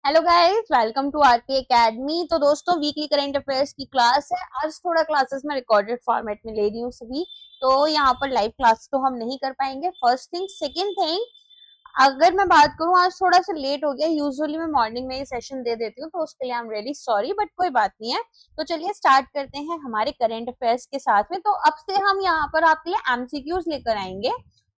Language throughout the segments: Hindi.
Hello guys, welcome to RP academy. तो दोस्तों, वीकली करंट अफेयर्स की क्लास है। आज थोड़ा क्लासेस में रिकॉर्डेड फॉर्मेट में ले रही हूँ सभी, तो यहाँ पर लाइव क्लास तो हम नहीं कर पाएंगे। फर्स्ट थिंग, सेकंड थिंग, अगर मैं बात करूँ, आज थोड़ा सा लेट हो गया। यूजुअली मैं मॉर्निंग में ये सेशन दे देती हूँ, तो उसके लिए I am really sorry, but कोई बात नहीं है। तो चलिए स्टार्ट करते हैं हमारे करंट अफेयर्स के साथ में। तो अब से हम यहाँ पर आपके लिए एमसीक्यूज लेकर आएंगे,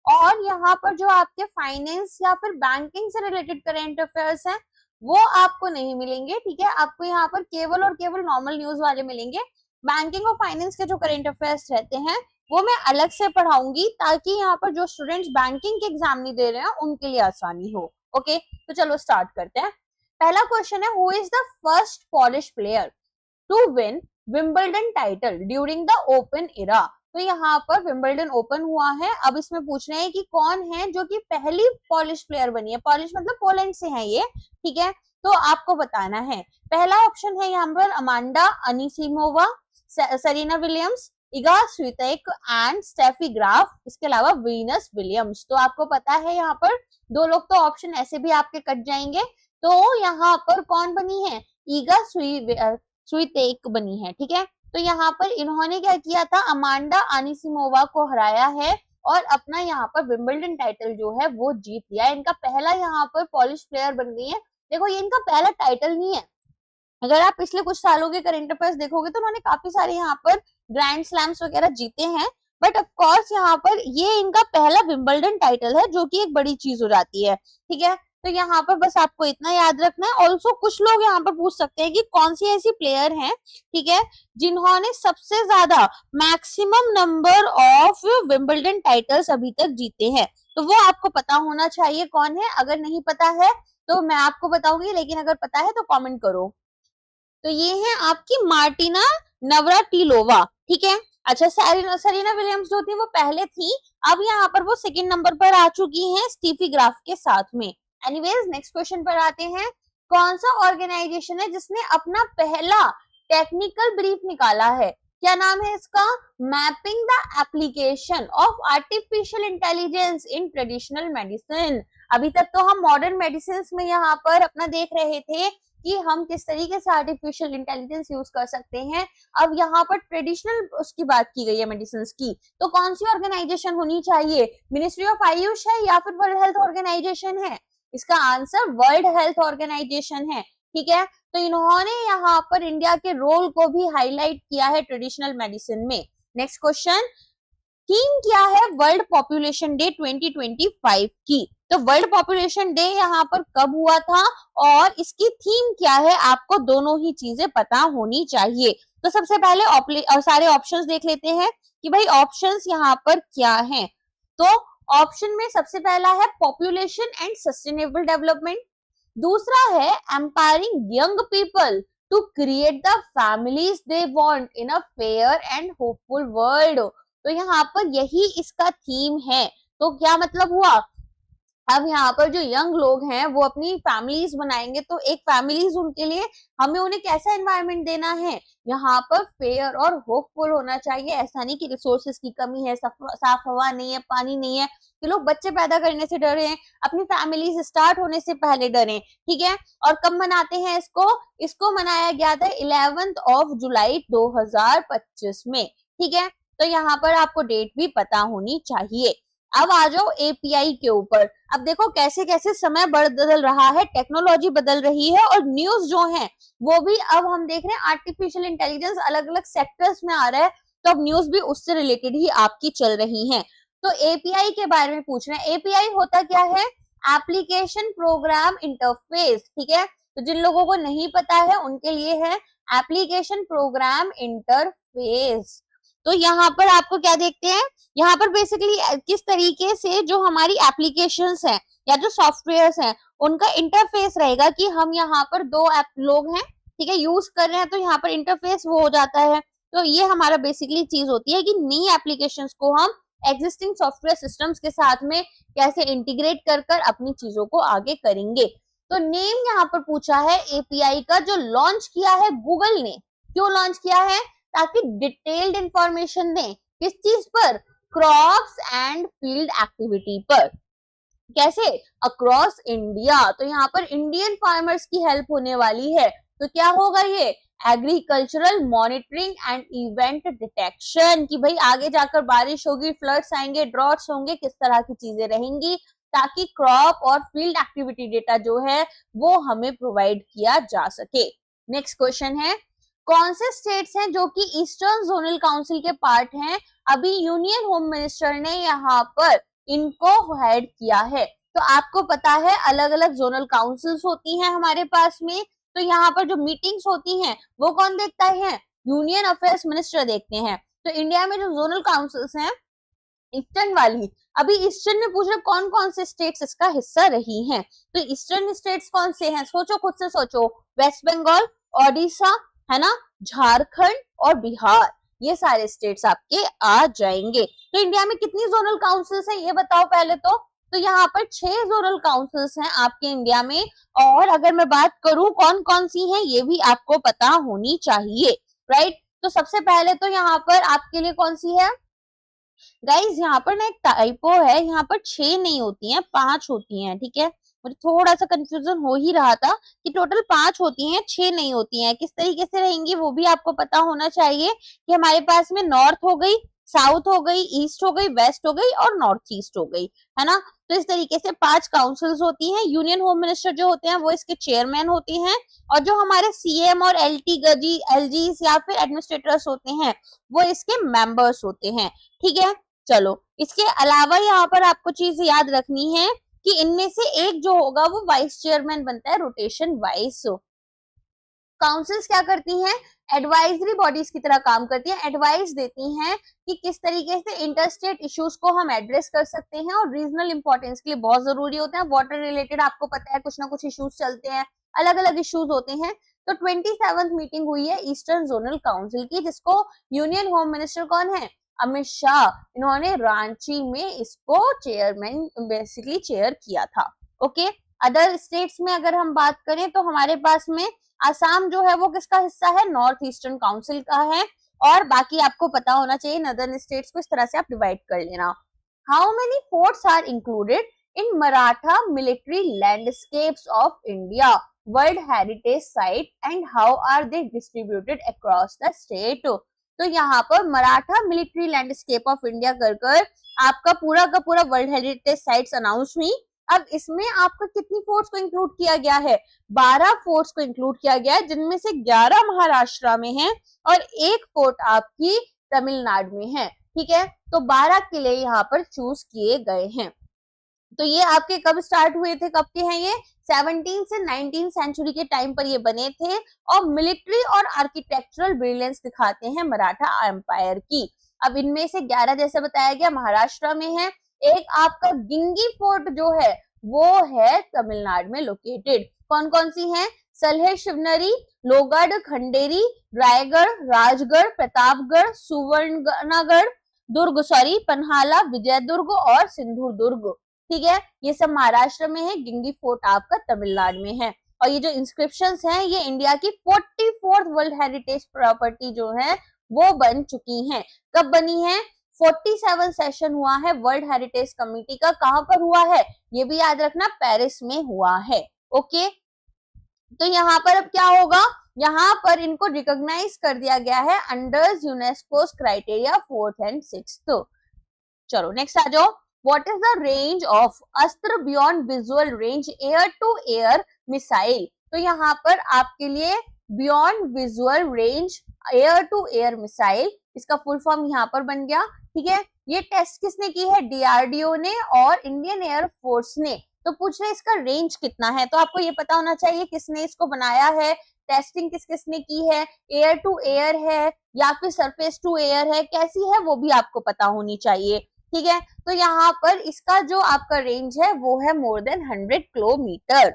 और यहाँ पर जो आपके फाइनेंस या फिर बैंकिंग से रिलेटेड करंट अफेयर्स हैं वो आपको नहीं मिलेंगे। ठीक है, आपको यहाँ पर केवल और केवल नॉर्मल न्यूज वाले मिलेंगे। बैंकिंग और फाइनेंस के जो करंट अफेयर्स रहते हैं वो मैं अलग से पढ़ाऊंगी, ताकि यहाँ पर जो स्टूडेंट्स बैंकिंग के एग्जाम नहीं दे रहे हैं उनके लिए आसानी हो। ओके, तो चलो स्टार्ट करते हैं। पहला क्वेश्चन है, who is the first Polish player to win Wimbledon title during the open era. तो यहाँ पर विंबलडन ओपन हुआ है। अब इसमें पूछ रहे हैं कि कौन है जो कि पहली पॉलिश प्लेयर बनी है। पॉलिश मतलब पोलैंड से है ये। ठीक है, तो आपको बताना है। पहला ऑप्शन है यहाँ पर Amanda Anisimova, Serena Williams, Iga Swiatek and Steffi Graf, इसके अलावा वीनस विलियम्स। तो आपको पता है यहाँ पर दो लोग तो ऑप्शन ऐसे भी आपके कट जाएंगे। तो यहाँ पर कौन बनी है? ईगा स्वितेक बनी है। ठीक है, तो यहाँ पर इन्होंने क्या किया था, अमांडा अनिसिमोवा को हराया है और अपना यहाँ पर विंबलडन टाइटल जो है वो जीत लिया है। इनका पहला यहाँ पर पॉलिश प्लेयर बन गई है। देखो, ये इनका पहला टाइटल नहीं है। अगर आप पिछले कुछ सालों के करंट अफेयर्स देखोगे तो उन्होंने काफी सारे यहाँ पर ग्रैंड स्लैम्स वगैरह जीते हैं, बट ऑफ कोर्स यहाँ पर ये इनका पहला विंबलडन टाइटल है, जो कि एक बड़ी चीज हो जाती है। ठीक है, तो यहाँ पर बस आपको इतना याद रखना है। ऑल्सो कुछ लोग यहाँ पर पूछ सकते हैं कि कौन सी ऐसी प्लेयर हैं, ठीक है, जिन्होंने सबसे ज्यादा maximum number of Wimbledon titles अभी तक जीते हैं। तो वो आपको पता होना चाहिए कौन है। अगर नहीं पता है तो मैं आपको बताऊंगी, लेकिन अगर पता है तो कॉमेंट करो। तो ये है आपकी मार्टिना नवराटिलोवा। ठीक है, अच्छा, सरीना विलियम्स जो थी वो पहले थी, अब यहाँ पर वो सेकंड नंबर पर आ चुकी हैं स्टीफी ग्राफ के साथ में। एनीवेज, नेक्स्ट क्वेश्चन पर आते हैं। कौन सा ऑर्गेनाइजेशन है जिसने अपना पहला टेक्निकल ब्रीफ निकाला है? क्या नाम है इसका? Mapping the application of artificial intelligence in traditional medicine. अभी तक तो हम मॉडर्न मेडिसिन में यहाँ पर अपना देख रहे थे कि हम किस तरीके से आर्टिफिशियल इंटेलिजेंस यूज कर सकते हैं। अब यहाँ पर ट्रेडिशनल उसकी बात की गई है मेडिसिन की। तो कौन सी ऑर्गेनाइजेशन होनी चाहिए? मिनिस्ट्री ऑफ आयुष है या फिर वर्ल्ड हेल्थ ऑर्गेनाइजेशन है? इसका आंसर वर्ल्ड हेल्थ ऑर्गेनाइजेशन है। ठीक है, तो इन्होंने यहाँ पर इंडिया के रोल को भी हाईलाइट किया है ट्रेडिशनल मेडिसिन में। नेक्स्ट क्वेश्चन, थीम क्या है वर्ल्ड पॉपुलेशन डे 2025 की? तो वर्ल्ड पॉपुलेशन डे यहाँ पर कब हुआ था और इसकी थीम क्या है, आपको दोनों ही चीजें पता होनी चाहिए। तो सबसे पहले सारे ऑप्शंस देख लेते हैं कि भाई ऑप्शंस यहाँ पर क्या हैं। तो ऑप्शन में सबसे पहला है पॉपुलेशन एंड सस्टेनेबल डेवलपमेंट, दूसरा है empowering young people to create the families they want in a fair and hopeful world. तो यहाँ पर यही इसका थीम है। तो क्या मतलब हुआ? अब यहाँ पर जो यंग लोग हैं वो अपनी फैमिलीज बनाएंगे, तो एक फैमिलीज उनके लिए हमें उन्हें कैसा एनवायरनमेंट देना है? यहाँ पर फेयर और होपफुल होना चाहिए। ऐसा नहीं कि रिसोर्सेज की कमी है, साफ हवा नहीं है, पानी नहीं है, कि लोग बच्चे पैदा करने से डरे हैं, अपनी फैमिलीज स्टार्ट होने से पहले डरे। ठीक है, और कब मनाते हैं इसको? इसको मनाया गया था 11 जुलाई 2025 में। ठीक है, तो यहाँ पर आपको डेट भी पता होनी चाहिए। अब आ जाओ एपीआई के ऊपर। अब देखो कैसे कैसे समय बदल रहा है, टेक्नोलॉजी बदल रही है, और न्यूज जो है वो भी अब हम देख रहे हैं आर्टिफिशियल इंटेलिजेंस अलग अलग सेक्टर्स में आ रहा है, तो अब न्यूज भी उससे रिलेटेड ही आपकी चल रही है। तो एपीआई के बारे में पूछ रहे हैं। एपीआई होता क्या है? Application program interface. ठीक है, तो जिन लोगों को नहीं पता है उनके लिए है एप्लीकेशन प्रोग्राम इंटरफेस। तो यहाँ पर आपको क्या देखते हैं, यहाँ पर बेसिकली किस तरीके से जो हमारी एप्लीकेशंस हैं या जो सॉफ्टवेयर्स हैं उनका इंटरफेस रहेगा, कि हम यहाँ पर दो ऐप लोग हैं, ठीक है, यूज कर रहे हैं, तो यहाँ पर इंटरफेस वो हो जाता है। तो ये हमारा बेसिकली चीज होती है कि नई एप्लीकेशंस को हम एग्जिस्टिंग सॉफ्टवेयर सिस्टम्स के साथ में कैसे इंटीग्रेट कर कर अपनी चीजों को आगे करेंगे। तो नेम यहाँ पर पूछा है एपीआई का, जो लॉन्च किया है गूगल ने। क्यों लॉन्च किया है? ताकि डिटेल्ड इंफॉर्मेशन दें। किस चीज पर? क्रॉप्स एंड फील्ड एक्टिविटी पर। कैसे, अक्रॉस इंडिया। तो यहाँ पर इंडियन फार्मर्स की हेल्प होने वाली है। तो क्या होगा ये, agricultural monitoring and event detection, कि भाई आगे जाकर बारिश होगी, फ्लड्स आएंगे, ड्रॉट्स होंगे, किस तरह की चीजें रहेंगी, ताकि क्रॉप और फील्ड एक्टिविटी डेटा जो है वो हमें प्रोवाइड किया जा सके। नेक्स्ट क्वेश्चन है, कौन से स्टेट्स हैं जो कि ईस्टर्न जोनल काउंसिल के पार्ट हैं? अभी यूनियन होम मिनिस्टर ने यहाँ पर इनको हेड किया है। तो आपको पता है अलग अलग जोनल काउंसिल्स होती हैं हमारे पास में, तो यहाँ पर जो मीटिंग्स होती हैं वो कौन देखता है, यूनियन अफेयर्स मिनिस्टर देखते हैं। तो इंडिया में जो जोनल काउंसिल्स हैं ईस्टर्न वाली, अभी ईस्टर्न में पूछ रहे कौन कौन से स्टेट्स इसका हिस्सा रही हैं। तो ईस्टर्न स्टेट्स कौन से हैं, सोचो, खुद से सोचो, वेस्ट बंगाल, ओडिशा, है ना, झारखंड और बिहार, ये सारे स्टेट्स आपके आ जाएंगे। तो इंडिया में कितनी जोनल काउंसिल्स हैं ये बताओ पहले तो यहाँ पर 6 जोनल काउंसिल्स हैं आपके इंडिया में। और अगर मैं बात करूं कौन कौन सी हैं ये भी आपको पता होनी चाहिए, राइट। तो सबसे पहले तो यहाँ पर आपके लिए कौन सी है गाइज, यहाँ पर ना एक टाइपो है, यहाँ पर 6 नहीं होती हैं, 5 होती हैं, ठीक है। मुझे थोड़ा सा कंफ्यूजन हो ही रहा था कि टोटल 5 होती हैं, 6 नहीं होती हैं। किस तरीके से रहेंगी वो भी आपको पता होना चाहिए कि हमारे पास में नॉर्थ हो गई, साउथ हो गई, ईस्ट हो गई, वेस्ट हो गई और नॉर्थ ईस्ट हो गई, है ना। तो इस तरीके से 5 काउंसिल्स होती हैं। यूनियन होम मिनिस्टर जो होते हैं वो इसके चेयरमैन होते हैं, और जो हमारे सीएम और एलजी या फिर एडमिनिस्ट्रेटर्स होते हैं वो इसके मेंबर्स होते हैं, ठीक है। चलो, इसके अलावा यहाँ पर आपको चीज याद रखनी है कि इनमें से एक जो होगा वो वाइस चेयरमैन बनता है, रोटेशन वाइस। काउंसिल्स क्या करती हैं, एडवाइजरी बॉडीज की तरह काम करती हैं, एडवाइस देती हैं कि किस तरीके से इंटरस्टेट इश्यूज को हम एड्रेस कर सकते हैं, और रीजनल इंपॉर्टेंस के लिए बहुत जरूरी होते हैं। वाटर रिलेटेड आपको पता है कुछ ना कुछ इश्यूज चलते हैं, अलग अलग इश्यूज होते हैं। तो 27th मीटिंग हुई है ईस्टर्न जोनल काउंसिल की, जिसको यूनियन होम मिनिस्टर कौन है, अमित शाह, इन्होंने रांची में इसको चेयरमैन बेसिकली चेयर किया था। ओके, अदर स्टेट्स में अगर हम बात करें तो हमारे पास में आसाम जो है वो किसका हिस्सा है, नॉर्थ ईस्टर्न काउंसिल का है। और बाकी आपको पता होना चाहिए नदर्न स्टेट्स को, इस तरह से आप डिवाइड कर लेना। How many forts are included in Maratha military landscapes of India world heritage site and how are they distributed across the state? तो यहाँ पर Maratha military landscape of India कर आपका पूरा का पूरा वर्ल्ड हेरिटेज साइट्स अनाउंस हुई। अब इसमें आपका कितनी फोर्ट्स को इंक्लूड किया गया है, 12 फोर्ट्स को इंक्लूड किया गया है, जिनमें से 11 महाराष्ट्र में है और 1 फोर्ट आपकी तमिलनाडु में है, ठीक है। तो 12 किले यहाँ पर चूज किए गए हैं। तो ये आपके कब स्टार्ट हुए थे, कब के हैं ये, 17 से 19 सेंचुरी के टाइम पर ये बने थे, और मिलिट्री और आर्किटेक्चरल ब्रिलियंस दिखाते हैं मराठा एम्पायर की। अब इनमें से 11 जैसे बताया गया महाराष्ट्र में है, एक आपका गिंगी फोर्ट जो है वो है तमिलनाडु में लोकेटेड। कौन कौन सी है, सलहे शिवनरी, लोहगढ़, खंडेरी, रायगढ़, राजगढ़, प्रतापगढ़, सुवर्णगढ़, पन्हाला, विजयदुर्ग और सिंधु दुर्ग, ठीक है। ये सब महाराष्ट्र में है, गिंगी फोर्ट आपका तमिलनाडु में है। और ये जो इंस्क्रिप्शंस हैं ये इंडिया की 44th वर्ल्ड हेरिटेज प्रॉपर्टी जो है वो बन चुकी हैं। कब बनी है, 47 सेशन हुआ है वर्ल्ड हेरिटेज कमेटी का, कहां पर हुआ है ये भी याद रखना, पेरिस में हुआ है। ओके, तो यहाँ पर अब क्या होगा, यहाँ पर इनको रिकॉग्नाइज कर दिया गया है under UNESCO criteria 4th and 6th। चलो नेक्स्ट आ जाओ, what is the range of अस्त्र beyond visual range air to air missile? तो यहाँ पर आपके लिए beyond visual range air to air missile, इसका फुल फॉर्म यहाँ पर बन गया, ठीक है। ये टेस्ट किसने की है, डीआरडीओ ने और इंडियन एयर फोर्स ने। तो पूछ रहे इसका रेंज कितना है, तो आपको ये पता होना चाहिए किसने इसको बनाया है, टेस्टिंग किस किसने की है, एयर टू एयर है या फिर सरफेस टू एयर है, कैसी है वो भी आपको पता होनी चाहिए, ठीक है। तो यहाँ पर इसका जो आपका रेंज है वो है मोर देन 100 किलोमीटर।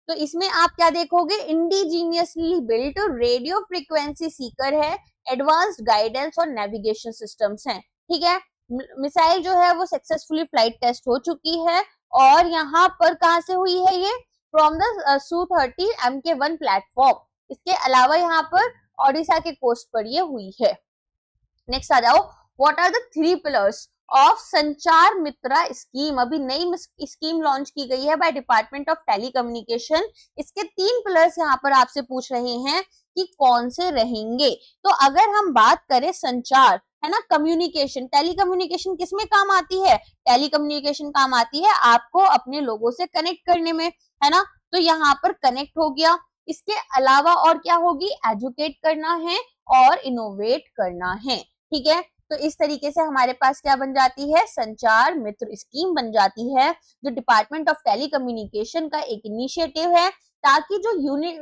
तो इसमें आप क्या देखोगे, indigenously built radio frequency Sikar है, एडवांस्ड गाइडेंस और नेविगेशन सिस्टम्स हैं, ठीक है। मिसाइल जो है वो सक्सेसफुली फ्लाइट टेस्ट हो चुकी है, और यहाँ पर कहां से हुई है ये, from the Su-30 Mk1 platform. इसके अलावा यहाँ पर ओडिशा के कोस्ट पर ये हुई है। नेक्स्ट आ जाओ, what are the 3 pillars of Sanchar Mitra scheme, अभी नई स्कीम लॉन्च की गई है बाय डिपार्टमेंट ऑफ टेलीकम्युनिकेशन। इसके 3 पिलर्स यहाँ पर आपसे पूछ रहे हैं कि कौन से रहेंगे। तो अगर हम बात करें संचार, है ना, कम्युनिकेशन, टेलीकम्युनिकेशन किसमें काम आती है? टेलीकम्युनिकेशन काम आती है आपको अपने लोगों से कनेक्ट करने में, है ना। तो यहाँ पर कनेक्ट हो गया। इसके अलावा और क्या होगी? एजुकेट करना है और इनोवेट करना है, ठीक है। तो इस तरीके से हमारे पास क्या बन जाती है? संचार मित्र स्कीम बन जाती है, जो डिपार्टमेंट ऑफ टेलीकम्युनिकेशन का एक इनिशिएटिव है, ताकि जो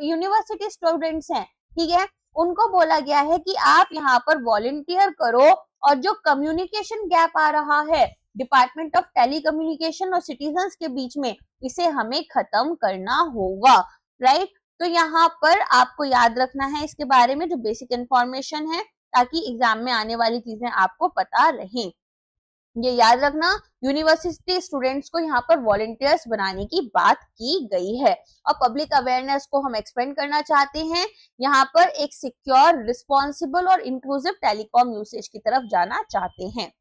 यूनिवर्सिटी स्टूडेंट्स हैं, ठीक है, उनको बोला गया है कि आप यहाँ पर वॉलंटियर करो और जो कम्युनिकेशन गैप आ रहा है डिपार्टमेंट ऑफ टेलीकम्युनिकेशन और सिटीजन्स के बीच में, इसे हमें खत्म करना होगा, राइट। तो यहाँ पर आपको याद रखना है इसके बारे में जो बेसिक इंफॉर्मेशन है, ताकि एग्जाम में आने वाली चीजें आपको पता रहें। ये याद रखना, यूनिवर्सिटी स्टूडेंट्स को यहाँ पर वॉलंटियर्स बनाने की बात की गई है। और पब्लिक अवेयरनेस को हम एक्सपेंड करना चाहते हैं, यहाँ पर एक सिक्योर, रिस्पॉन्सिबल और इंक्लूसिव टेलीकॉम यूसेज की तरफ जाना चाहते हैं।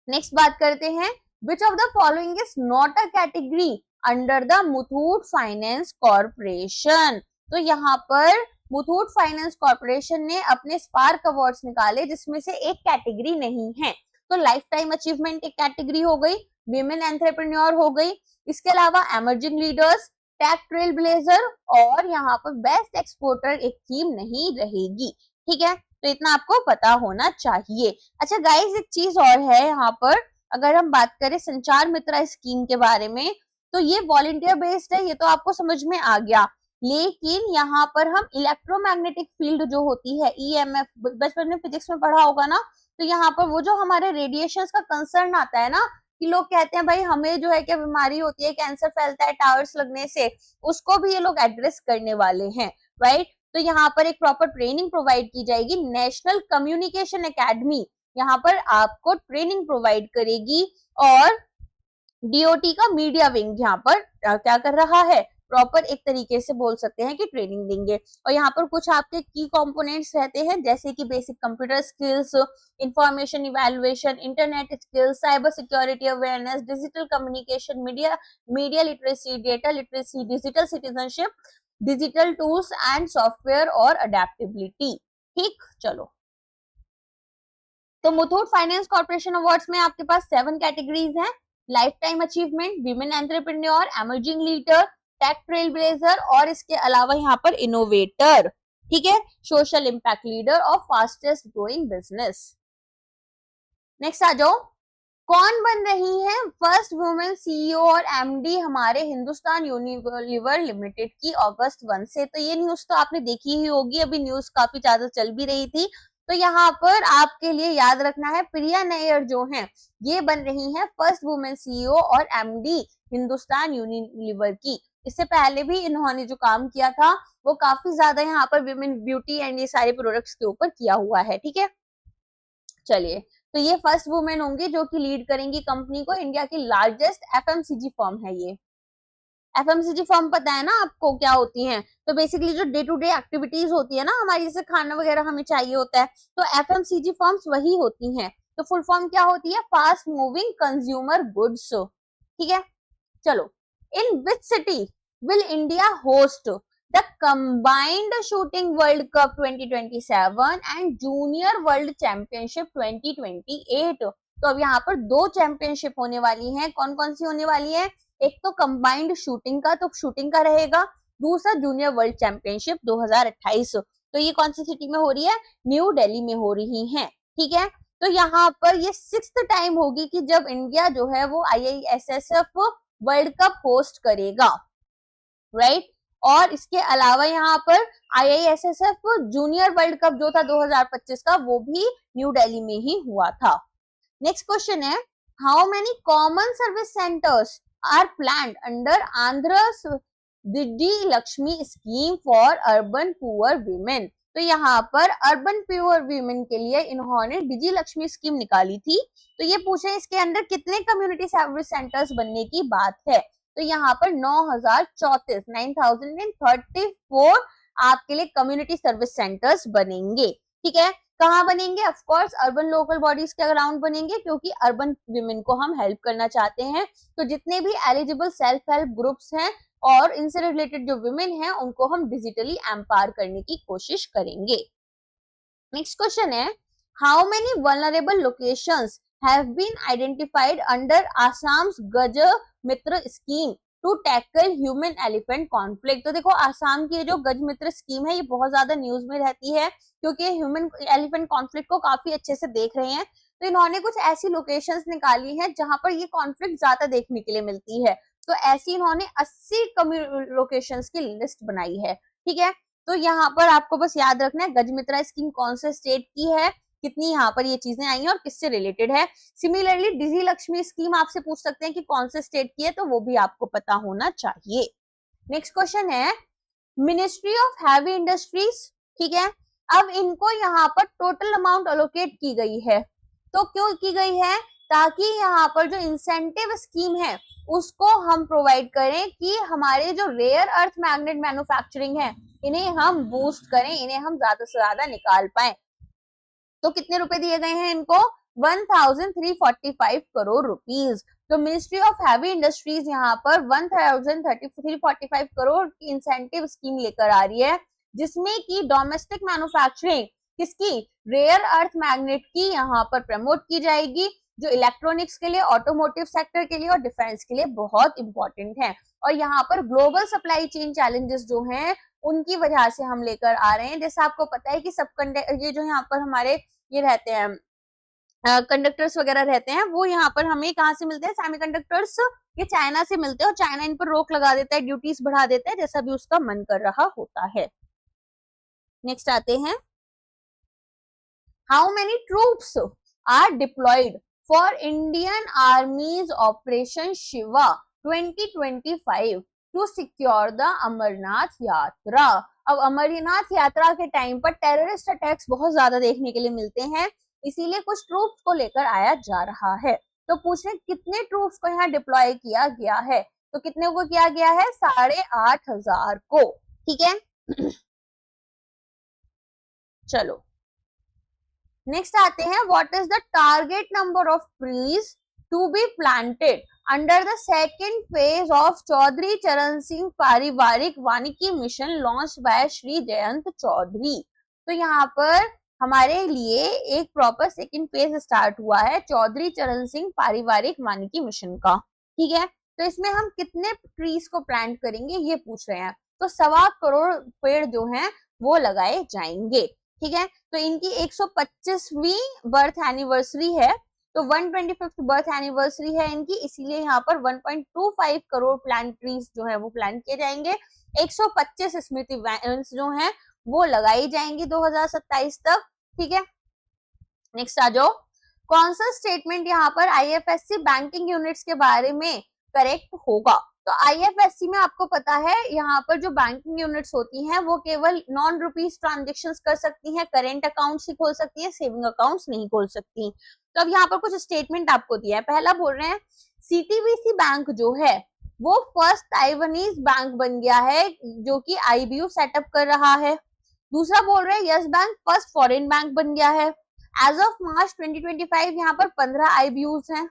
नेक्स्ट बात करते हैं, which of the following is not a category under the Muthoot finance corporation. तो यहाँ पर मुथूट फाइनेंस कॉर्पोरेशन ने अपने स्पार्क अवार्ड्स निकाले, जिसमें से एक कैटेगरी नहीं है। तो लाइफ टाइम अचीवमेंट एक कैटेगरी हो गई, विमेन एंटरप्रेन्योर हो गई, इसके अलावा emerging leaders, tech trailblazer और यहाँ पर बेस्ट एक्सपोर्टर एक थीम नहीं रहेगी, ठीक है। तो इतना आपको पता होना चाहिए। अच्छा गाइस, एक चीज और है यहाँ पर, अगर हम बात करें संचार मित्रा स्कीम के बारे में, तो ये वॉलंटियर बेस्ड है, ये तो आपको समझ में आ गया। लेकिन यहाँ पर हम इलेक्ट्रोमैग्नेटिक फील्ड जो होती है, ईएमएफ, बचपन में फिजिक्स में पढ़ा होगा ना, तो यहाँ पर वो जो हमारे रेडिएशंस का कंसर्न आता है ना, कि लोग कहते हैं भाई हमें जो है क्या बीमारी होती है, कैंसर फैलता है टावर्स लगने से, उसको भी ये लोग एड्रेस करने वाले हैं, राइट। तो यहाँ पर एक प्रॉपर ट्रेनिंग प्रोवाइड की जाएगी, नेशनल कम्युनिकेशन एकेडमी यहाँ पर आपको ट्रेनिंग प्रोवाइड करेगी, और डीओटी का मीडिया विंग यहाँ पर क्या कर रहा है, प्रॉपर एक तरीके से बोल सकते हैं कि ट्रेनिंग देंगे। और यहाँ पर कुछ आपके की कंपोनेंट्स रहते हैं, जैसे कि basic computer skills, information evaluation, internet skills, cyber security awareness, digital communication, media literacy, data literacy, digital citizenship, digital tools and software और अडेप्टेबिलिटी, ठीक। चलो, तो मुथूट फाइनेंस कॉर्पोरेशन अवार्ड्स में आपके पास 7 कैटेगरीज हैं, lifetime achievement, women entrepreneur, emerging leader, tech trailblazer और इसके अलावा यहाँ पर इनोवेटर, ठीक है, सोशल इंपैक्ट लीडर और फास्टेस्ट ग्रोइंग बिजनेस। नेक्स्ट आ जाओ, कौन बन रही है फर्स्ट वुमेन सीईओ और एमडी हमारे हिंदुस्तान यूनिलीवर लिमिटेड की अगस्त 1 से। तो ये न्यूज तो आपने देखी ही होगी, अभी न्यूज काफी ज्यादा चल भी रही थी। तो यहाँ पर आपके लिए याद रखना है, प्रिया नैयर जो हैं ये बन रही हैं फर्स्ट वुमेन सीईओ और एमडी हिंदुस्तान यूनिलीवर की। इससे पहले भी इन्होंने जो काम किया था वो काफी ज्यादा यहाँ पर विमेन ब्यूटी एंड ये सारे प्रोडक्ट्स के ऊपर किया हुआ है, ठीक है। चलिए, तो ये फर्स्ट वुमेन होंगी जो कि लीड करेंगी कंपनी को, इंडिया की लार्जेस्ट एफएमसीजी फर्म है ये। एफएमसीजी फर्म पता है ना आपको क्या होती हैं? तो बेसिकली जो डे टू डे एक्टिविटीज होती है ना हमारी, जैसे खाना वगैरह हमें चाहिए होता है, तो एफएमसीजी फर्म्स वही होती हैं। तो फुल फॉर्म क्या होती है? फास्ट मूविंग कंज्यूमर गुड्स, ठीक है। चलो, in which city will India host the combined shooting world cup 2027 and junior world championship 2028? तो अब यहाँ पर 2 चैंपियनशिप होने वाली हैं। कौन कौन सी होने वाली है? एक तो कंबाइंड शूटिंग का, तो शूटिंग का रहेगा, दूसरा जूनियर वर्ल्ड चैंपियनशिप 2028। तो ये कौन सी सिटी में हो रही है? न्यू दिल्ली में हो रही है, ठीक है। तो यहाँ पर ये 6th टाइम होगी कि जब इंडिया जो है वो IISSF वर्ल्ड कप होस्ट करेगा, राइट। और इसके अलावा यहाँ पर IISSF जूनियर वर्ल्ड कप जो था 2025 का, वो भी न्यू दिल्ली में ही हुआ था। नेक्स्ट क्वेश्चन है, how many common service centres are planned under Andhra's Didi Lakshmi scheme for urban poor women? तो यहाँ पर अर्बन पुअर वीमेन के लिए इन्होंने डिजी लक्ष्मी स्कीम निकाली थी। तो ये पूछे इसके अंदर कितने कम्युनिटी सर्विस सेंटर्स बनने की बात है? तो यहाँ पर 9,034 आपके लिए कम्युनिटी सर्विस सेंटर्स बनेंगे, ठीक है। कहाँ बनेंगे? Of course urban local bodies के अराउंड बनेंगे, क्योंकि अर्बन विमेन को हम हेल्प करना चाहते हैं। तो जितने भी एलिजिबल सेल्फ हेल्प ग्रुप्स हैं और इनसे रिलेटेड जो विमेन हैं उनको हम डिजिटली एम्पावर करने की कोशिश करेंगे। नेक्स्ट क्वेश्चन है, how many vulnerable locations have been identified under Assam's Gaj Mitra scheme to tackle human elephant conflict. तो देखो आसाम की जो गज मित्र स्कीम है ये बहुत ज्यादा न्यूज में रहती है, क्योंकि ह्यूमन एलिफेंट कॉन्फ्लिक्ट को काफी अच्छे से देख रहे हैं। तो इन्होंने कुछ ऐसी लोकेशंस निकाली हैं जहां पर ये कॉन्फ्लिक्ट ज्यादा देखने के लिए मिलती है। तो ऐसी इन्होंने 80 लोकेशंस की लिस्ट बनाई है, ठीक है। तो यहाँ पर आपको बस याद रखना है गज मित्रा स्कीम कौन से स्टेट की है, कितनी यहाँ पर ये चीजें आई हैं और किससे रिलेटेड है। सिमिलरली डिजी लक्ष्मी स्कीम आपसे पूछ सकते हैं कि कौन से स्टेट की है, तो वो भी आपको पता होना चाहिए। नेक्स्ट क्वेश्चन है, मिनिस्ट्री ऑफ हैवी इंडस्ट्रीज, ठीक है। अब इनको यहाँ पर टोटल अमाउंट अलोकेट की गई है, तो क्यों की गई है? ताकि यहाँ पर जो इंसेंटिव स्कीम है उसको हम प्रोवाइड करें कि हमारे जो रेयर अर्थ मैग्नेट मैन्युफैक्चरिंग है इन्हें हम बूस्ट करें, इन्हें हम ज्यादा से ज्यादा निकाल पाए। तो कितने रुपए दिए गए हैं इनको? 1345 करोड़ रुपीज। तो मिनिस्ट्री ऑफ हैवी इंडस्ट्रीज यहाँ पर 1345 करोड़ की इंसेंटिव स्कीम लेकर आ रही है, जिसमें की डोमेस्टिक मैन्युफैक्चरिंग किसकी? रेयर अर्थ मैग्नेट की यहाँ पर प्रमोट की जाएगी, जो इलेक्ट्रॉनिक्स के लिए, ऑटोमोटिव सेक्टर के लिए और डिफेंस के लिए बहुत इंपॉर्टेंट है। और यहाँ पर ग्लोबल सप्लाई चेन चैलेंजेस जो हैं उनकी वजह से हम लेकर आ रहे हैं। जैसे आपको पता है कि ये जो यहाँ पर हमारे ये रहते हैं कंडक्टर्स वगैरह रहते हैं, वो यहाँ पर हमें कहाँ से मिलते हैं? सेमीकंडक्टर्स ये चाइना से मिलते हैं, और चाइना इन पर रोक लगा देता है, ड्यूटीज बढ़ा देता है, जैसा भी उसका मन कर रहा होता है। नेक्स्ट आते हैं, how many troops are deployed for Indian army's operation Shiva 2025 to secure the Amarnath Yatra. अब अमरनाथ यात्रा के टाइम पर टेररिस्ट अटैक्स बहुत ज्यादा देखने के लिए मिलते हैं, इसीलिए कुछ ट्रूप्स को लेकर आया जा रहा है। तो पूछ रहे कितने ट्रूप्स को यहाँ डिप्लॉय किया गया है? तो कितने को किया गया है? 8,500 को, ठीक है। चलो नेक्स्ट आते हैं, what is the target number of trees to be planted under the second phase of Chaudhary Charan Singh पारिवारिक वानिकी mission launch by Shri Jayant Chaudhary. तो यहाँ पर हमारे लिए एक प्रॉपर सेकेंड फेज स्टार्ट हुआ है चौधरी चरण सिंह पारिवारिक वानिकी मिशन का, ठीक है। तो इसमें हम कितने ट्रीज को प्लांट करेंगे ये पूछ रहे हैं। तो 1.25 करोड़ पेड़ जो हैं वो लगाए जाएंगे, ठीक है। तो इनकी 125वीं बर्थ एनिवर्सरी है, तो 125th बर्थ एनिवर्सरी है इनकी, इसीलिए यहाँ पर 1.25 करोड़ प्लांट ट्रीज जो है वो प्लांट किए जाएंगे। 125 स्मृति वैन्स जो हैं वो लगाई जाएंगी 2027 तक, ठीक है। नेक्स्ट आ जाओ, कौन सा स्टेटमेंट यहाँ पर आईएफएससी बैंकिंग यूनिट्स के बारे में करेक्ट होगा? तो आईएफएससी में आपको पता है यहाँ पर जो बैंकिंग यूनिट्स होती हैं वो केवल नॉन रुपीज ट्रांजेक्शन्स कर सकती हैं, करेंट अकाउंट्स ही खोल सकती हैं, सेविंग अकाउंट्स नहीं खोल सकती। तो अब यहाँ पर कुछ स्टेटमेंट आपको दिया है। पहला बोल रहे हैं सीटीबीसी बैंक जो है वो फर्स्ट ताइवानीज बैंक बन गया है जो कि आईबीयू सेटअप कर रहा है। दूसरा बोल रहे हैं yes bank first foreign bank बन गया है। एज ऑफ मार्च 2025 यहाँ पर 15 आईबीयूज हैं।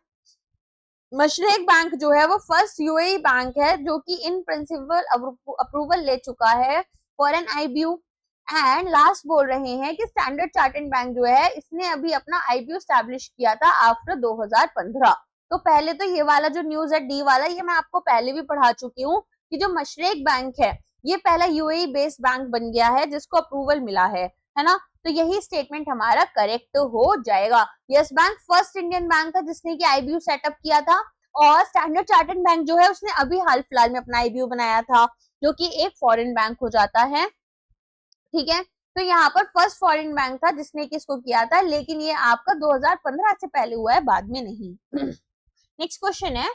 मशरेक बैंक जो है वो फर्स्ट यूएई बैंक है जो कि इन प्रिंसिपल अप्रूवल ले चुका है for an IBU. And last बोल रहे हैं कि स्टैंडर्ड चार्टर्ड बैंक जो है इसने अभी अपना आईबीयू स्टैब्लिश किया था आफ्टर 2015। तो पहले तो ये वाला जो न्यूज है डी वाला, ये मैं आपको पहले भी पढ़ा चुकी हूँ कि जो मशरेक बैंक है ये पहला यूएई बेस्ड बैंक बन गया है जिसको अप्रूवल मिला है ना। तो यही स्टेटमेंट हमारा करेक्ट हो जाएगा। Yes bank first Indian bank था जिसने कि आईबीयू सेटअप किया था, और स्टैंडर्ड चार्टर्ड बैंक जो है उसने अभी हाल फिलहाल में अपना आईबीयू बनाया था जो कि एक फॉरेन बैंक हो जाता है, ठीक है। तो यहाँ पर फर्स्ट फॉरेन बैंक था जिसने कि इसको किया था, लेकिन ये आपका 2015 से पहले हुआ है, बाद में नहीं। नेक्स्ट क्वेश्चन है,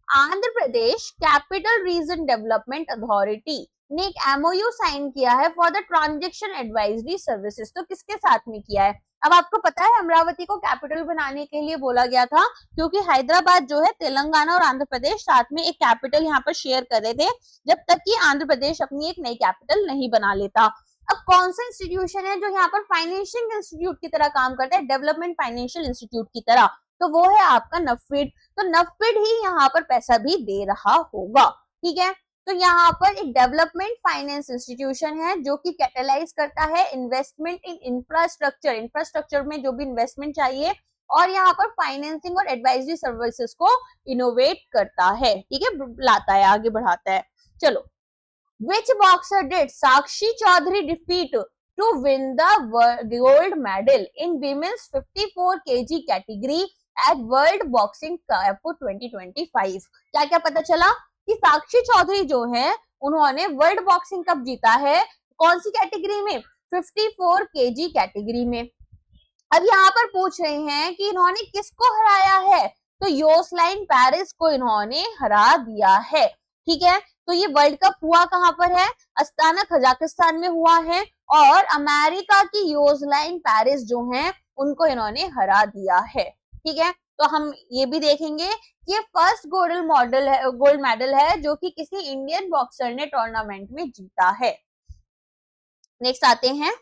Andhra Pradesh capital region development authority ने एक एमओयू साइन किया है for the transaction advisory services. तो किसके साथ में किया है? अब आपको पता है अमरावती को कैपिटल बनाने के लिए बोला गया था क्योंकि हैदराबाद जो है तेलंगाना और आंध्र प्रदेश साथ में एक कैपिटल यहाँ पर शेयर कर रहे थे जब तक कि आंध्र प्रदेश अपनी एक नई कैपिटल नहीं बना लेता। अब कौन सा इंस्टीट्यूशन है जो यहाँ पर फाइनेंशियल इंस्टीट्यूट की तरह काम करता है, डेवलपमेंट फाइनेंशियल इंस्टीट्यूट की तरह, तो वो है आपका नफेड। तो नफेड ही यहाँ पर पैसा भी दे रहा होगा, ठीक है। तो यहाँ पर एक डेवलपमेंट फाइनेंस इंस्टीट्यूशन है जो कि कैटेलाइज करता है इन्वेस्टमेंट इन इंफ्रास्ट्रक्चर, इंफ्रास्ट्रक्चर में जो भी इन्वेस्टमेंट चाहिए, और यहाँ पर फाइनेंसिंग और एडवाइजरी सर्विसेज को इनोवेट करता है, ठीक है, लाता है, आगे बढ़ाता है। चलो, which boxer did Sakshi Chaudhary defeat to win the gold medal in women's 54 kg category at World Boxing Cup 2025? क्या क्या पता चला कि साक्षी चौधरी जो है उन्होंने वर्ल्ड बॉक्सिंग कप जीता है, कौन सी कैटेगरी में, 54 केजी कैटेगरी में। अब यहाँ पर पूछ रहे हैं कि इन्होंने किसको हराया है, तो योसलाइन पेरिस को इन्होंने हरा दिया है, ठीक है। तो ये वर्ल्ड कप हुआ कहाँ पर है, अस्ताना कजाकिस्तान में हुआ है, और अमेरिका की योसलाइन पेरिस जो है उनको इन्होंने हरा दिया है, ठीक है। तो हम ये भी देखेंगे कि ये फर्स्ट गोल्ड मेडल है जो कि किसी इंडियन बॉक्सर ने टूर्नामेंट में जीता है। नेक्स्ट आते हैं,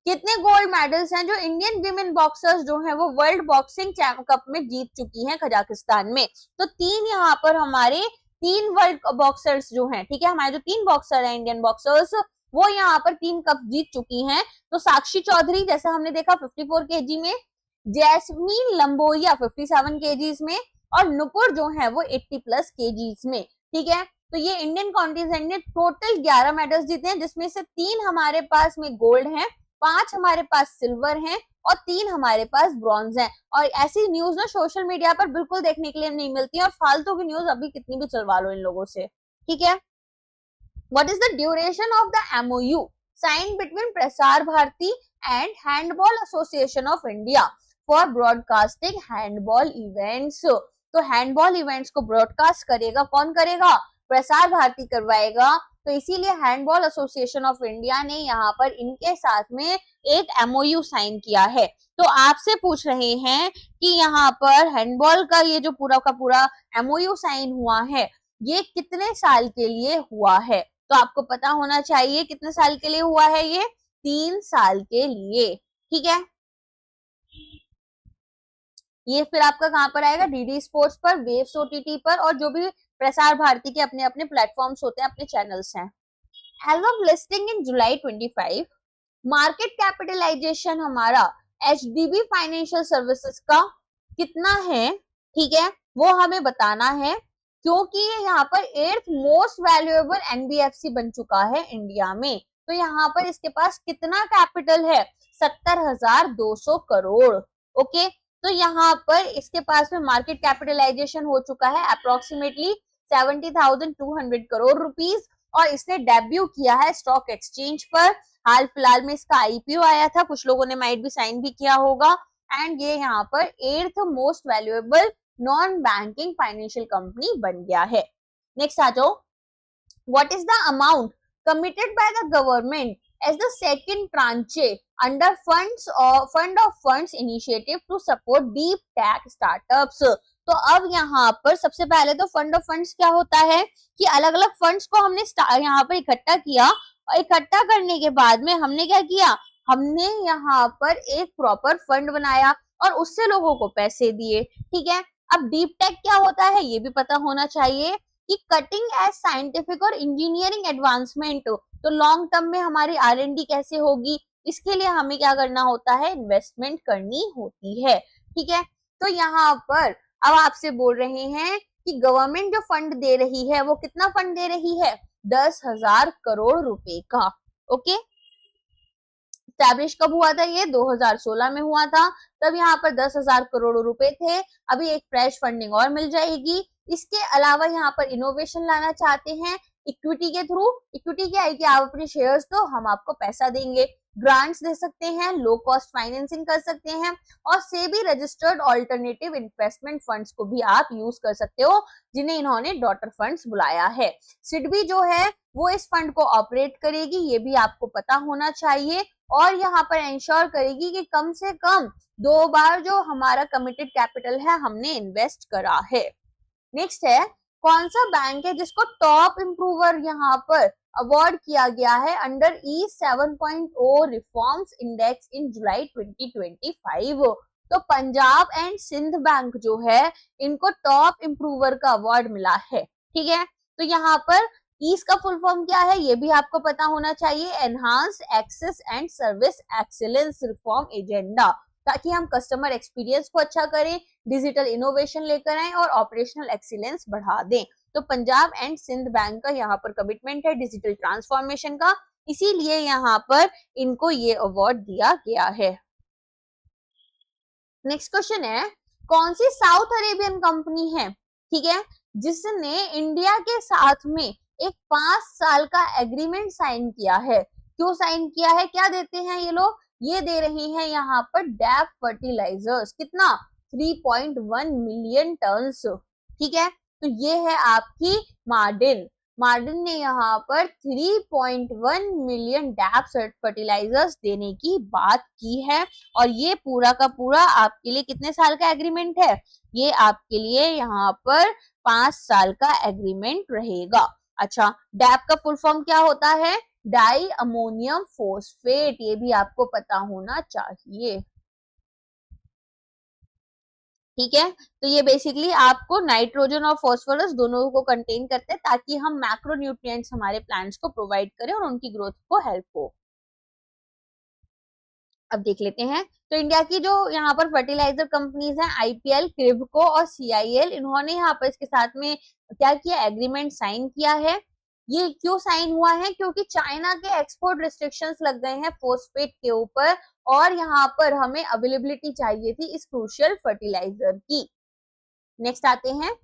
कितने गोल्ड मेडल्स हैं जो इंडियन विमेन बॉक्सर्स जो हैं वो वर्ल्ड बॉक्सिंग कप में जीत चुकी हैं कजाकिस्तान में। तो 3 यहाँ पर हमारे 3 वर्ल्ड बॉक्सर्स जो हैं, ठीक है, हमारे जो 3 बॉक्सर हैं इंडियन बॉक्सर्स, वो यहाँ पर 3 कप जीत चुकी हैं। तो साक्षी चौधरी जैसा हमने देखा 54 केजी में, जैस्मीन लंबोरिया 57 केजीज में, और नुपुर जो है वो 80 प्लस केजीज में, ठीक है। तो ये इंडियन कॉन्टिजेंट ने टोटल 11 मेडल्स जीते हैं, जिसमें से 3 हमारे पास में गोल्ड हैं, 5 हमारे पास सिल्वर हैं, और 3 हमारे पास ब्रॉन्ज हैं। और ऐसी न्यूज ना सोशल मीडिया पर बिल्कुल देखने के लिए नहीं मिलती है, और फालतू की न्यूज अभी कितनी भी चलवा लो इन लोगों से, ठीक है। What is the duration of the MOU sign between Prasar Bharati and handball association of India for broadcasting handball events? तो हैंडबॉल इवेंट्स को ब्रॉडकास्ट करेगा कौन, करेगा प्रसार भारती करवाएगा। तो इसीलिए हैंडबॉल एसोसिएशन ऑफ इंडिया ने यहाँ पर इनके साथ में एक MOU साइन किया है। तो आपसे पूछ रहे हैं कि यहाँ पर हैंडबॉल का ये जो पूरा का पूरा MOU साइन हुआ है ये कितने साल के लिए हुआ है, तो आपको पता होना चाहिए कितने साल के लिए हुआ है, ये 3 साल के लिए, ठीक है। ये फिर आपका कहां पर आएगा, DD स्पोर्ट्स पर, वेव्स OTT पर, और जो भी प्रसार भारती के अपने अपने प्लेटफॉर्म्स होते हैं, अपने चैनल्स हैं। As of listing in July 25, market capitalisation हमारा HDB फाइनेंशियल सर्विसेज का कितना है, ठीक है, वो हमें बताना है, क्योंकि ये यहाँ पर 8th मोस्ट वैल्यूएबल NBFC बन चुका है इंडिया में। तो यहाँ पर इसके पास कितना कैपिटल है, 70,200 करोड़, ओके। तो यहाँ पर इसके पास में मार्केट कैपिटलाइजेशन हो चुका है अप्रोक्सीमेटली 70,200 करोड़ रुपीस, और इसने डेब्यू किया है स्टॉक एक्सचेंज पर। हाल फिलहाल में इसका IPO आया था, कुछ लोगों ने माइट भी साइन भी किया होगा, एंड ये यहाँ पर 8th most valuable non banking financial company बन गया है। नेक्स्ट आ जाओ, what is the amount committed by the government as the second tranche under fund of funds initiative to support deep tech startups? तो अब यहाँ पर सबसे पहले तो फंड ऑफ फंड्स क्या होता है कि अलग अलग फंड्स को हमने यहाँ पर इकट्ठा किया, और इकट्ठा करने के बाद में हमने क्या किया, हमने यहाँ पर एक प्रॉपर फंड बनाया और उससे लोगों को पैसे दिए, ठीक है। अब डीप टेक क्या होता है ये भी पता होना चाहिए कि कटिंग एज साइंटिफिक और इंजीनियरिंग एडवांसमेंट, तो लॉन्ग टर्म में हमारी R&D कैसे होगी, इसके लिए हमें क्या करना होता है, इन्वेस्टमेंट करनी होती है, ठीक है। तो यहाँ पर अब आपसे बोल रहे हैं कि गवर्नमेंट जो फंड दे रही है वो कितना फंड दे रही है, 10,000 करोड़ रुपए का, ओके। स्टैब्लिश कब हुआ था, ये 2016 में हुआ था, तब यहाँ पर 10,000 करोड़ रुपए थे। अभी एक फ्रेश फंडिंग और मिल जाएगी। इसके अलावा यहाँ पर इनोवेशन लाना चाहते हैं इक्विटी के थ्रू। इक्विटी क्या है कि आप अपने शेयर्स दो, हम आपको पैसा देंगे, ग्रांट्स दे सकते हैं, लो कॉस्ट फाइनेंसिंग कर सकते हैं, और SEBI registered alternative investment funds को भी आप यूज कर सकते हो, जिन्हें इन्होंने डॉटर फंड्स बुलाया है। सिडबी जो है वो इस फंड को ऑपरेट करेगी, ये भी आपको पता होना चाहिए, और यहाँ पर इंश्योर करेगी कि कम से कम 2 बार जो हमारा कमिटेड कैपिटल है हमने इन्वेस्ट करा है। नेक्स्ट है, कौन सा बैंक है जिसको टॉप इम्प्रूवर यहाँ पर अवार्ड किया गया है अंडर E7.0 रिफॉर्म्स इंडेक्स इन जुलाई 2025। तो पंजाब एंड सिंध बैंक जो है इनको टॉप इम्प्रूवर का अवार्ड मिला है। ठीक है, तो यहाँ पर ईस का फुल फॉर्म क्या है ये भी आपको पता होना चाहिए, enhance access and service excellence reform agenda, ताकि हम कस्टमर एक्सपीरियंस को अच्छा करें, डिजिटल इनोवेशन लेकर आए और ऑपरेशनल एक्सीलेंस बढ़ा दें। तो पंजाब एंड सिंध बैंक का यहाँ पर कमिटमेंट है डिजिटल ट्रांसफॉर्मेशन का, इसीलिए यहाँ पर इनको ये अवार्ड दिया गया है। नेक्स्ट क्वेश्चन है, कौन सी साउथ अरेबियन कंपनी है, ठीक है, जिसने इंडिया के साथ में एक 5 साल का एग्रीमेंट साइन किया है। क्यों साइन किया है, क्या देते हैं ये लोग, ये दे रहे हैं यहाँ पर डैप फर्टिलाइजर्स, कितना 3.1 मिलियन टन्स। ठीक है, तो ये है आपकी मार्डिन, मार्डिन ने यहाँ पर 3.1 मिलियन डैप फर्टिलाइजर्स देने की बात की है। और ये पूरा का पूरा आपके लिए कितने साल का एग्रीमेंट है, ये आपके लिए यहाँ पर 5 साल का एग्रीमेंट रहेगा। अच्छा, डैप का फुल फॉर्म क्या होता है, डाई अमोनियम फोस्फेट, ये भी आपको पता होना चाहिए। ठीक है, तो ये बेसिकली आपको नाइट्रोजन और फास्फोरस दोनों को कंटेन करते हैं, ताकि हम मैक्रोन्यूट्रिएंट्स हमारे प्लांट्स को प्रोवाइड करें और उनकी ग्रोथ को हेल्प हो। अब देख लेते हैं, तो इंडिया की जो यहाँ पर फर्टिलाइजर कंपनीज हैं आईपीएल, क्रिबको और सीआईएल, इन्होंने यहाँ पर इसके साथ में क्या किया, एग्रीमेंट साइन किया है। ये क्यों साइन हुआ है, क्योंकि चाइना के एक्सपोर्ट रिस्ट्रिक्शंस लग गए हैं फोस्फेट के ऊपर, और यहाँ पर हमें अवेलेबिलिटी चाहिए थी इस क्रूशियल फर्टिलाइजर की। नेक्स्ट आते हैं,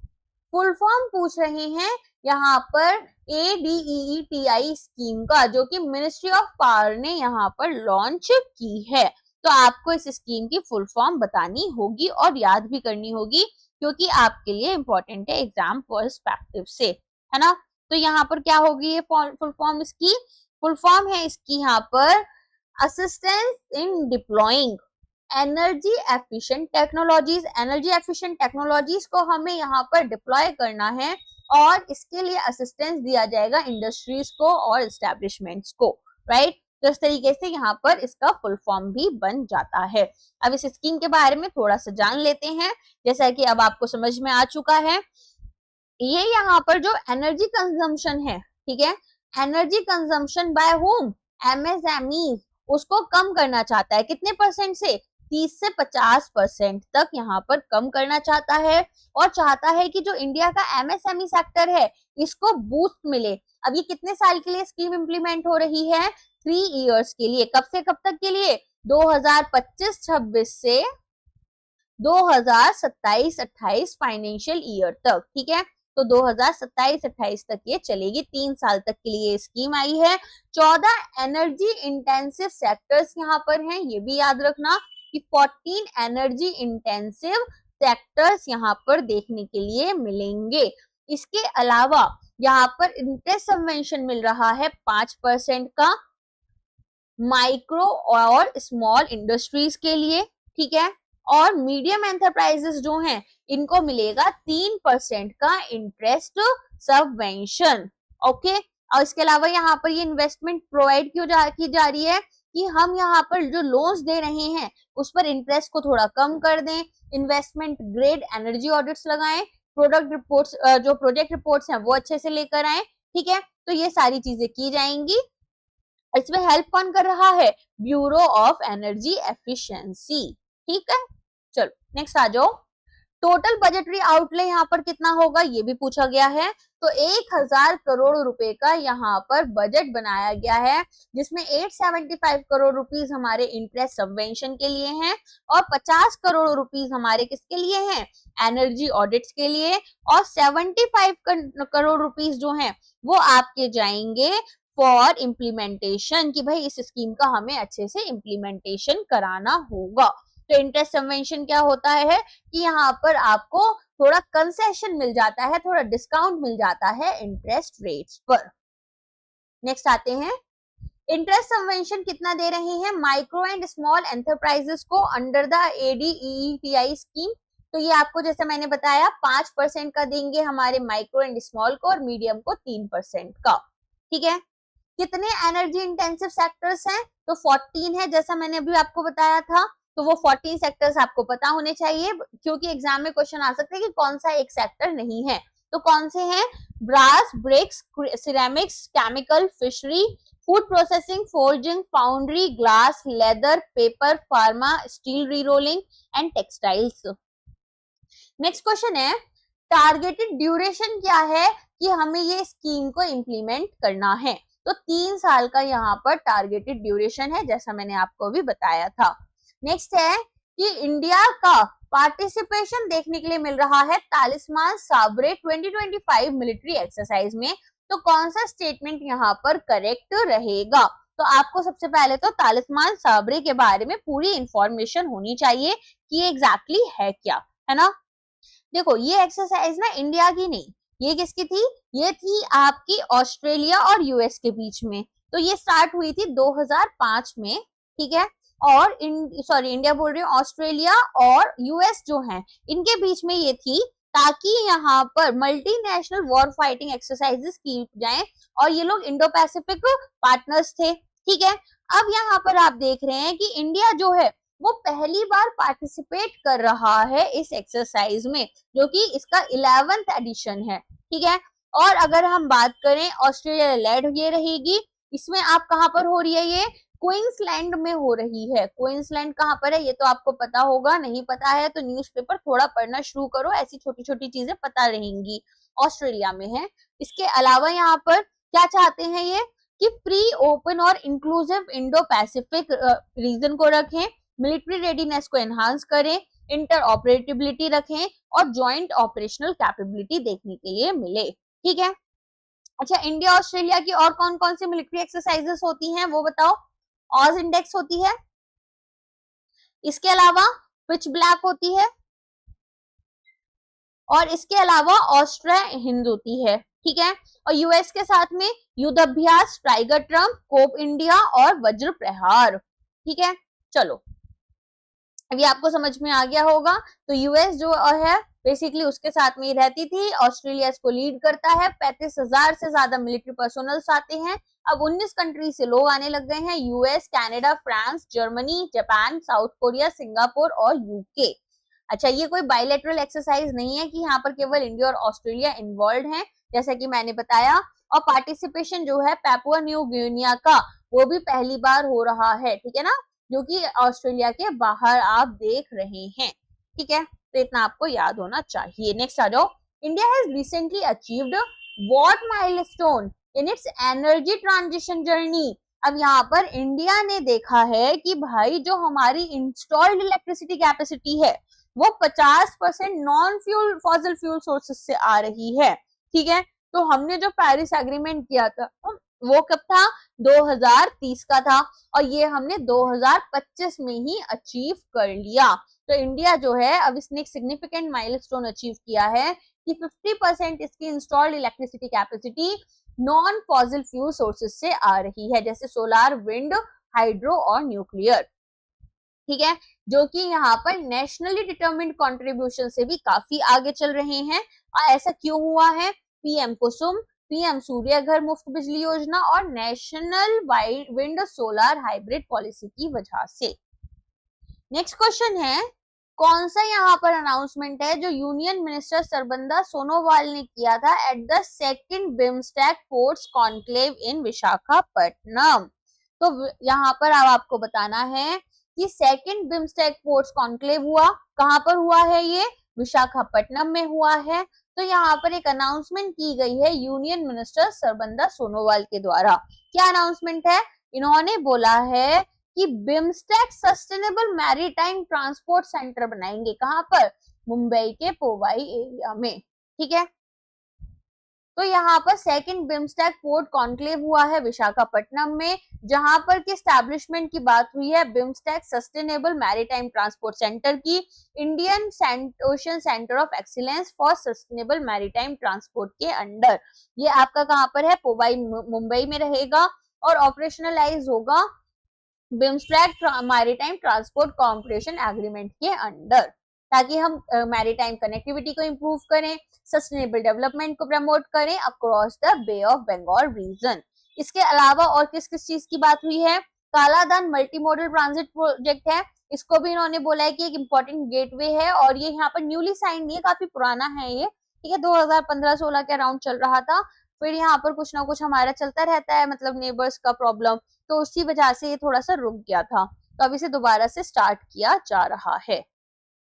फुल फॉर्म पूछ रहे हैं यहाँ पर ADEETI स्कीम का, जो कि मिनिस्ट्री ऑफ पावर ने यहाँ पर लॉन्च की है। तो आपको इस स्कीम की फुल फॉर्म बतानी होगी और याद भी करनी होगी, क्योंकि आपके लिए इंपॉर्टेंट है एग्जाम पर्सपेक्टिव से, है ना। तो यहाँ पर क्या होगी ये फुल फॉर्म, इसकी फुल फॉर्म है इसकी यहाँ पर assistance in deploying energy efficient technologies. Energy efficient technologies को हमें यहाँ पर डिप्लॉय करना है और इसके लिए असिस्टेंस दिया जाएगा इंडस्ट्रीज को और एस्टेब्लिशमेंट्स को, राइट। तो इस तरीके से यहाँ पर इसका फुल फॉर्म भी बन जाता है। अब इस स्कीम के बारे में थोड़ा सा जान लेते हैं, जैसा कि अब आपको समझ में आ चुका है। ये यहाँ पर जो एनर्जी कंजम्पशन है, ठीक है, energy consumption by home, MSME, उसको कम करना चाहता है, कितने परसेंट से, 30 से 50% तक यहाँ पर कम करना चाहता है, और चाहता है कि जो इंडिया का एमएसएमई सेक्टर है इसको बूस्ट मिले। अब ये कितने साल के लिए स्कीम इंप्लीमेंट हो रही है, 3 इयर्स के लिए। कब से कब तक के लिए, 2025-26 से 2027-28 फाइनेंशियल ईयर तक। ठीक है, तो 2027-28 तक ये चलेगी, 3 साल तक के लिए स्कीम आई है। 14 एनर्जी इंटेंसिव सेक्टर्स यहाँ पर हैं, ये भी याद रखना कि 14 एनर्जी इंटेंसिव सेक्टर्स यहाँ पर देखने के लिए मिलेंगे। इसके अलावा यहाँ पर इंटरेस्ट सबवेंशन मिल रहा है 5% का माइक्रो और स्मॉल इंडस्ट्रीज के लिए, ठीक है, और मीडियम एंटरप्राइजेस जो हैं इनको मिलेगा 3% का इंटरेस्ट सबवेंशन। ओके, और इसके अलावा यहाँ पर ये इन्वेस्टमेंट प्रोवाइड की जा रही है कि हम यहाँ पर जो लोन्स दे रहे हैं उस पर इंटरेस्ट को थोड़ा कम कर दें, इन्वेस्टमेंट ग्रेड एनर्जी ऑडिट्स लगाएं, प्रोडक्ट रिपोर्ट्स जो प्रोजेक्ट रिपोर्ट्स हैं वो अच्छे से लेकर आए। ठीक है, तो ये सारी चीजें की जाएंगी। इसमें हेल्प कौन कर रहा है, ब्यूरो ऑफ एनर्जी एफिशिएंसी। ठीक है, चलो नेक्स्ट आ जाओ। टोटल बजटरी आउटले यहाँ पर कितना होगा ये भी पूछा गया है। तो 1000 करोड़ रुपए का यहाँ पर बजट बनाया गया है, जिसमें 875 करोड़ रुपीस हमारे इंटरेस्ट सबवेंशन के लिए हैं और 50 करोड़ रुपीस हमारे किसके लिए हैं, एनर्जी ऑडिट्स के लिए, और 75 करोड़ रुपीस जो हैं वो आपके जाएंगे फॉर इम्प्लीमेंटेशन, कि भाई इस स्कीम का हमें अच्छे से इम्प्लीमेंटेशन कराना होगा। तो इंटरेस्ट सबवेंशन क्या होता है कि यहाँ पर आपको थोड़ा कंसेशन मिल जाता है, थोड़ा डिस्काउंट मिल जाता है इंटरेस्ट रेट्स पर। नेक्स्ट आते हैं, इंटरेस्ट सबवेंशन कितना दे रहे हैं माइक्रो एंड स्मॉल एंटरप्राइजेस को अंडर द ADEETI स्कीम। तो ये आपको जैसे मैंने बताया 5% का देंगे हमारे माइक्रो एंड स्मॉल को, और मीडियम को 3% का। ठीक है, कितने एनर्जी इंटेंसिव सेक्टर्स हैं? तो 14 है, जैसा मैंने अभी आपको बताया था। तो वो 14 सेक्टर्स आपको पता होने चाहिए, क्योंकि एग्जाम में क्वेश्चन आ सकते हैं कि कौन सा एक सेक्टर नहीं है। तो कौन से हैं? Brass, bricks, ceramics, chemical, fishery, food processing, forging, foundry, glass, leather, paper, pharma, steel rerolling and textiles. Next question है, टारगेटेड ड्यूरेशन क्या है कि हमें ये स्कीम को इम्प्लीमेंट करना है? तो 3 साल का यहाँ पर टारगेटेड ड्यूरेशन है, जैसा मैंने आपको भी बताया था। नेक्स्ट है कि इंडिया का पार्टिसिपेशन देखने के लिए मिल रहा है तालिस्मान साबरे 2025 मिलिट्री एक्सरसाइज में। तो कौन सा स्टेटमेंट यहाँ पर करेक्ट रहेगा? तो आपको सबसे पहले तो तालिस्मान साबरे के बारे में पूरी इंफॉर्मेशन होनी चाहिए कि ये एग्जैक्टली है क्या, है ना। देखो ये एक्सरसाइज ना इंडिया की नहीं, ये किसकी थी? ये थी आपकी ऑस्ट्रेलिया और यूएस के बीच में। तो ये स्टार्ट हुई थी 2005 में, ठीक है। और इंडिया बोल रही हूँ, ऑस्ट्रेलिया और यूएस जो हैं इनके बीच में ये थी, ताकि यहाँ पर मल्टीनेशनल वॉर फाइटिंग एक्सरसाइजेस की जाएं, और ये लोग इंडो पैसिफिक पार्टनर्स थे, ठीक है। अब यहाँ पर आप देख रहे हैं कि इंडिया जो है वो पहली बार पार्टिसिपेट कर रहा है इस एक्सरसाइज में, जो कि इसका 11th एडिशन है, ठीक है। और अगर हम बात करें ऑस्ट्रेलिया लेड ये रहेगी, इसमें आप कहां पर हो रही है? ये क्वींसलैंड में हो रही है। क्वींसलैंड कहां पर है ये तो आपको पता होगा, नहीं पता है तो न्यूज़पेपर थोड़ा पढ़ना शुरू करो, ऐसी छोटी छोटी चीजें पता रहेंगी। ऑस्ट्रेलिया में है। इसके अलावा यहाँ पर क्या चाहते हैं ये कि फ्री, ओपन और इंक्लूसिव इंडो पैसिफिक रीजन को रखें, मिलिट्री रेडीनेस को एनहांस करें, इंटर ऑपरेटिबिलिटी रखें और ज्वाइंट ऑपरेशनल कैपेबिलिटी देखने के लिए मिले, ठीक है। अच्छा, इंडिया ऑस्ट्रेलिया की और कौन कौन सी मिलिट्री एक्सरसाइजेस होती हैं वो बताओ? ऑज इंडेक्स होती है, इसके अलावा पिच ब्लैक होती है, और इसके अलावा ऑस्ट्रिया हिंद होती है, ठीक है। और यूएस के साथ में युद्ध अभ्यास, टाइगर ट्रम्प, कोप इंडिया और वज्र प्रहार, ठीक है। चलो अभी आपको समझ में आ गया होगा। तो यूएस जो है बेसिकली उसके साथ में ही रहती थी, ऑस्ट्रेलिया इसको लीड करता है, 35,000 से ज्यादा मिलिट्री पर्सोनल्स आते हैं। अब 19 कंट्री से लोग आने लग गए हैं, US, Canada, France, Germany, Japan, south Korea, Singapore और यूके। अच्छा, ये कोई बायलैटरल एक्सरसाइज नहीं है कि यहाँ पर केवल इंडिया और ऑस्ट्रेलिया इन्वॉल्व हैं, जैसा कि मैंने बताया। और पार्टिसिपेशन जो है पापुआ न्यू गिनिया का, वो भी पहली बार हो रहा है, ठीक है ना, जो कि ऑस्ट्रेलिया के बाहर आप देख रहे हैं, ठीक है। तो इतना आपको याद होना चाहिए। नेक्स्ट आ जाओ, India has recently achieved what milestone in its energy transition journey. अब यहाँ पर इंडिया ने देखा है कि भाई जो हमारी इंस्टॉल्ड इलेक्ट्रिसिटी कैपेसिटी है वो 50% non fuel fossil fuel sources से आ रही है, ठीक है। तो हमने जो पेरिस एग्रीमेंट किया था वो कब था? 2030 का था, और ये हमने 2025 में ही अचीव कर लिया। तो इंडिया जो है अब इसने एक सिग्निफिकेंट माइलस्टोन अचीव किया है कि 50% इसकी installed electricity capacity non fossil fuel sources से आ रही है, जैसे सोलार, विंड, हाइड्रो और न्यूक्लियर, ठीक है, जो कि यहाँ पर नेशनली डिटरमिन्ड कंट्रीब्यूशन से भी काफी आगे चल रहे हैं। और ऐसा क्यों हुआ है? पीएम कुसुम, पीएम सूर्य घर मुफ्त बिजली योजना और national wind solar hybrid policy की वजह से। नेक्स्ट क्वेश्चन है, कौन सा यहाँ पर अनाउंसमेंट है जो यूनियन मिनिस्टर सर्बानंद सोनोवाल ने किया था at the second BIMSTEC ports conclave in Visakhapatnam? तो यहाँ पर अब आपको बताना है कि सेकंड बिम्स्टेक पोर्ट्स कॉन्क्लेव हुआ कहाँ पर हुआ है? ये विशाखापट्टनम में हुआ है। तो यहाँ पर एक अनाउंसमेंट की गई है यूनियन मिनिस्टर सर्बानंद सोनोवाल के द्वारा। क्या अनाउंसमेंट है? इन्होंने बोला है कि BIMSTEC sustainable maritime transport centre बनाएंगे। कहाँ पर? मुंबई के पोवाई एरिया में, ठीक है। तो यहाँ पर सेकंड बिम्स्टेक पोर्ट कॉन्क्लेव हुआ है विशाखापट्टनम में, जहां पर की एस्टैब्लिशमेंट की बात हुई है BIMSTEC sustainable maritime transport centre की, Indian ocean centre of excellence for sustainable maritime transport के अंडर। ये आपका कहाँ पर है? पोवाई मुंबई में रहेगा, और ऑपरेशनलाइज होगा BIMSTEC maritime transport corporation agreement के अंडर, ताकि हम मैरीटाइम कनेक्टिविटी को इंप्रूव करें, सस्टेनेबल डेवलपमेंट को प्रमोट करें across the bay of Bengal region. इसके अलावा और किस किस चीज की बात हुई है, Kaladan multi modal transit project है, इसको भी इन्होंने बोला है कि एक इम्पोर्टेंट गेटवे है और ये यहाँ पर न्यूली साइन नहीं है, काफी पुराना है ये, ठीक है, 2015-16 के अराउंड चल रहा था। फिर यहाँ पर कुछ ना कुछ हमारा चलता रहता है, मतलब नेबर्स का प्रॉब्लम, तो उसी वजह से ये थोड़ा सा रुक गया था, तो अब इसे दोबारा से स्टार्ट किया जा रहा है।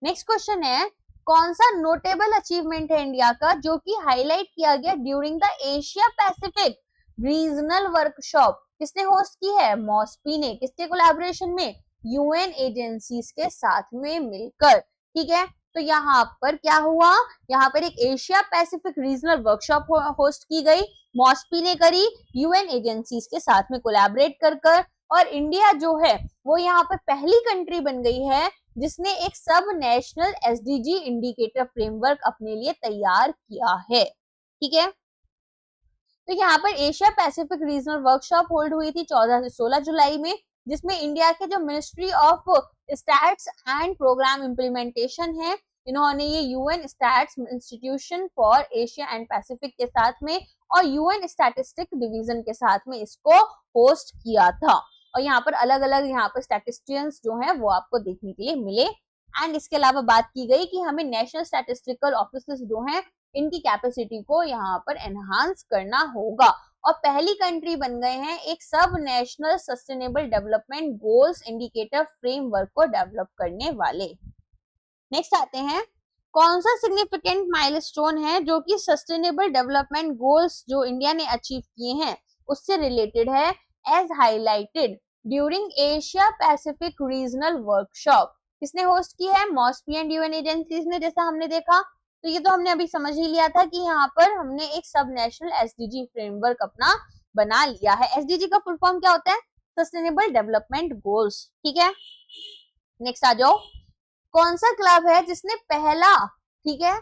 नेक्स्ट क्वेश्चन है, कौन सा नोटेबल अचीवमेंट है इंडिया का जो कि हाईलाइट किया गया during the Asia Pacific regional workshop, किसने होस्ट की है, मॉस्पी ने, किसके कोलैबोरेशन में, यूएन एजेंसीज के साथ में मिलकर, ठीक है। तो यहाँ पर क्या हुआ, यहाँ पर एक Asia Pacific regional workshop host की गई, मॉस्पी ने करी यूएन एजेंसीज के साथ में कोलैबोरेट कर, और इंडिया जो है वो यहाँ पर पहली कंट्री बन गई है जिसने एक सब नेशनल एसडीजी इंडिकेटर फ्रेमवर्क अपने लिए तैयार किया है, ठीक है। तो यहाँ पर Asia Pacific regional workshop hold हुई थी 14 से 16 जुलाई में, जिसमें इंडिया के जो ministry of stats and programme implementation है, इन्होंने ये UN stats institution for Asia and Pacific के साथ में और यूएन स्टैटिस्टिक डिवीजन के साथ में इसको होस्ट किया था, और यहाँ पर अलग अलग यहाँ पर स्टैटिस्टिशियंस जो हैं वो आपको देखने के लिए मिले। एंड इसके अलावा बात की गई कि हमें नेशनल स्टैटिस्टिकल ऑफिसर्स जो हैं इनकी कैपेसिटी को यहाँ पर एनहांस करना होगा, और पहली कंट्री बन गए हैं एक सब national sustainable development goals indicator framework को डेवलप करने वाले। नेक्स्ट आते हैं, कौन सा सिग्निफिकेंट माइलस्टोन है जो कि सस्टेनेबल डेवलपमेंट गोल्स जो इंडिया ने अचीव किए हैं उससे रिलेटेड है, as highlighted during Asia Pacific regional workshop, किसने होस्ट की है, मॉस्पी एंड यूएन एजेंसीज ने, जैसा हमने देखा। तो ये तो हमने अभी समझ ही लिया था कि यहाँ पर हमने एक सब नेशनल एसडीजी फ्रेमवर्क अपना बना लिया है। एसडीजी का फुल फॉर्म क्या होता है, सस्टेनेबल डेवलपमेंट गोल्स, ठीक है। नेक्स्ट आ जाओ, कौन सा क्लब है जिसने पहला, ठीक है,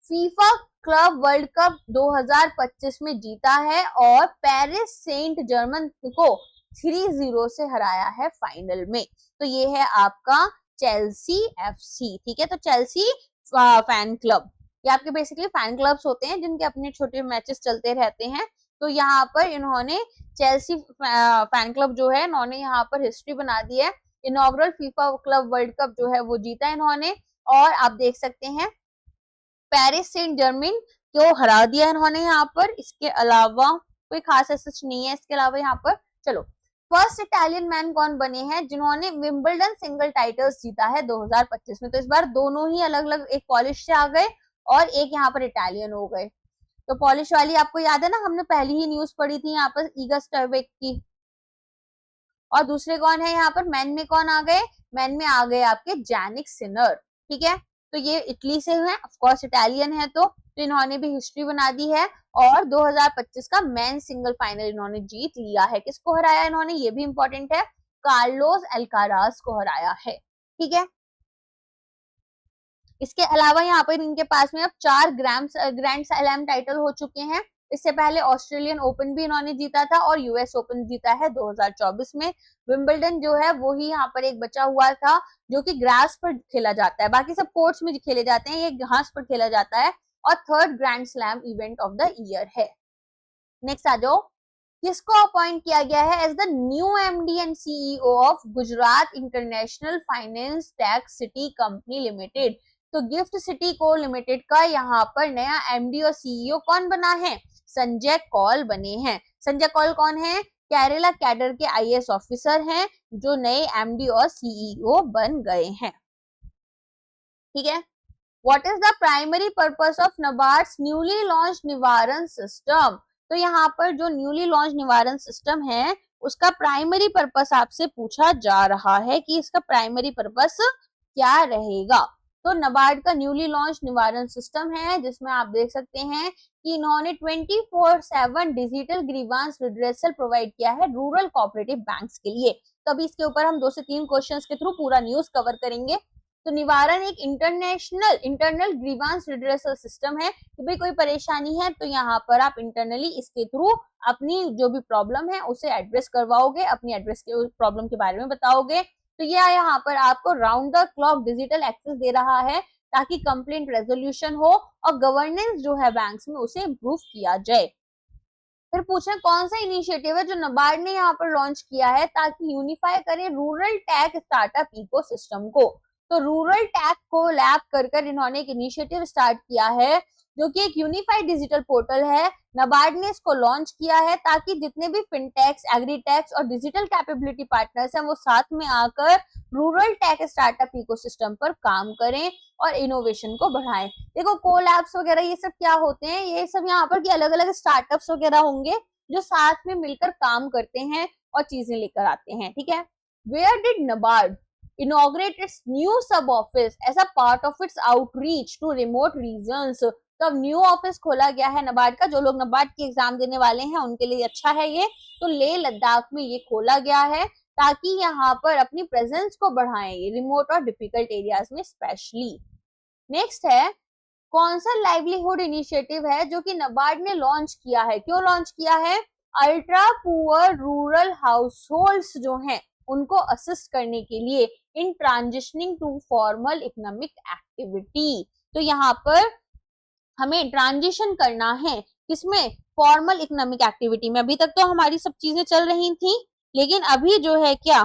फीफा क्लब वर्ल्ड कप 2025 में जीता है और पेरिस सेंट जर्मन को 3-0 से हराया है फाइनल में, तो ये है आपका चेल्सी एफसी, ठीक है। तो चेल्सी फैन क्लब, ये आपके बेसिकली फैन क्लब्स होते हैं जिनके अपने छोटे मैचेस चलते रहते हैं, तो यहाँ पर इन्होंने चेल्सी फैन क्लब जो है इन्होंने यहाँ पर हिस्ट्री बना दी है, inaugural FIFA club world cup जो है वो जीता इन्होंने, और आप देख सकते हैं पेरिस सेंट जर्मन को हरा दिया इन्होंने यहाँ पर। इसके अलावा कोई खास ऐसा नहीं है, इसके अलावा यहाँ पर चलो, फर्स्ट इटालियन मैन कौन बने हैं जिन्होंने विंबलडन सिंगल टाइटल्स जीता है 2025 में, तो इस बार दोनों ही अलग अलग, एक पॉलिश से आ गए और एक यहाँ पर इटालियन हो गए। तो पॉलिश वाली आपको याद है ना, हमने पहली ही न्यूज पढ़ी थी यहाँ पर ईगा स्टर्वेक की, और दूसरे कौन है यहाँ पर, मैन में कौन आ गए, मैन में आ गए आपके जैनिक सिनर, ठीक है। तो ये इटली से हैं, ऑफ कोर्स इटालियन है, तो इन्होंने भी हिस्ट्री बना दी है, और 2025 का मैन सिंगल फाइनल इन्होंने जीत लिया है। किसको हराया इन्होंने, ये भी इंपॉर्टेंट है, कार्लोस अल्काराज को हराया है, ठीक है। इसके अलावा यहाँ पर इनके पास में अब 4 ग्रैंड स्लैम टाइटल हो चुके हैं, इससे पहले ऑस्ट्रेलियन ओपन भी इन्होंने जीता था और यूएस ओपन जीता है 2024 में। विंबलडन जो है वो ही यहाँ पर एक बचा हुआ था जो कि ग्रास पर खेला जाता है, बाकी सब कोर्ट्स में खेले जाते हैं, ये घास पर खेला जाता है, और third grand slam event of the year है। नेक्स्ट आ जाओ, किसको अपॉइंट किया गया है as the new MD and CEO of Gujarat International Finance Tax City Company Limited. तो गिफ्ट सिटी को लिमिटेड का यहाँ पर नया एमडी और सीईओ कौन बना है, संजय कौल बने हैं। संजय कौल कौन है, केरला कैडर के आईएएस ऑफिसर हैं जो नए एमडी और सीईओ बन गए हैं, ठीक है। What is the primary purpose of NABARD's newly launch Nivaran system. तो यहाँ पर जो न्यूली लॉन्च निवारण सिस्टम है उसका प्राइमरी पर्पस आपसे पूछा जा रहा है कि इसका प्राइमरी पर्पस क्या रहेगा। तो नबार्ड का न्यूली लॉन्च निवारण सिस्टम है जिसमें आप देख सकते हैं कि इन्होंने 24/7 डिजिटल ग्रीवांस रिड्रेसल प्रोवाइड किया है रूरल कोऑपरेटिव बैंक्स के लिए। तो अभी इसके ऊपर हम 2 से 3 क्वेश्चंस के थ्रू पूरा न्यूज कवर करेंगे। तो निवारण एक इंटरनल ग्रीवांस रिड्रेसल सिस्टम है कि भाई कोई परेशानी है तो यहाँ पर आप इंटरनली इसके थ्रू अपनी जो भी प्रॉब्लम है उसे एड्रेस करवाओगे, अपनी एड्रेस के प्रॉब्लम के बारे में बताओगे। तो ये यहाँ पर आपको round the clock digital access दे रहा है ताकि कंप्लेंट रेजोल्यूशन हो और गवर्नेंस जो है बैंक्स में उसे इम्प्रूव किया जाए। फिर पूछे कौन सा इनिशिएटिव है जो नाबार्ड ने यहाँ पर लॉन्च किया है ताकि यूनिफाई करे रूरल टेक स्टार्टअप इकोसिस्टम को। तो रूरल टेक को लैब कर इन्होंने एक इनिशिएटिव स्टार्ट किया है जो कि एक यूनिफाइड डिजिटल पोर्टल है। नाबार्ड ने इसको लॉन्च किया है ताकि जितने भी फिनटेक्स, एग्रीटेक्स और डिजिटल कैपेबिलिटी पार्टनर्स हैं वो साथ में आकर रूरल टेक स्टार्टअप इकोसिस्टम पर काम करें और इनोवेशन को बढ़ाएं। देखो कोलैब्स वगैरह ये सब क्या होते हैं, ये सब यहाँ पर अलग अलग स्टार्टअप्स वगैरह होंगे जो साथ में मिलकर काम करते हैं और चीजें लेकर आते हैं, ठीक है। Where did NABARD inaugurate its new sub office as a part of its outreach to remote regions। तो अब न्यू ऑफिस खोला गया है नाबार्ड का, जो लोग नाबार्ड की एग्जाम देने वाले हैं उनके लिए अच्छा है ये। तो लेह लद्दाख में ये खोला गया है ताकि यहाँ पर अपनी प्रेजेंस को बढ़ाएं रिमोट और डिफिकल्ट एरियाज में स्पेशली। नेक्स्ट है कौन सा लाइवलीहुड इनिशिएटिव है जो कि नाबार्ड ने लॉन्च किया है। क्यों लॉन्च किया है? अल्ट्रा पुअर रूरल हाउसहोल्ड्स जो हैं उनको असिस्ट करने के लिए in transitioning to formal economic activity. तो यहाँ पर हमें ट्रांजिशन करना है किसमें? फॉर्मल इकोनॉमिक एक्टिविटी में। अभी तक तो हमारी सब चीजें चल रही थी लेकिन अभी जो है क्या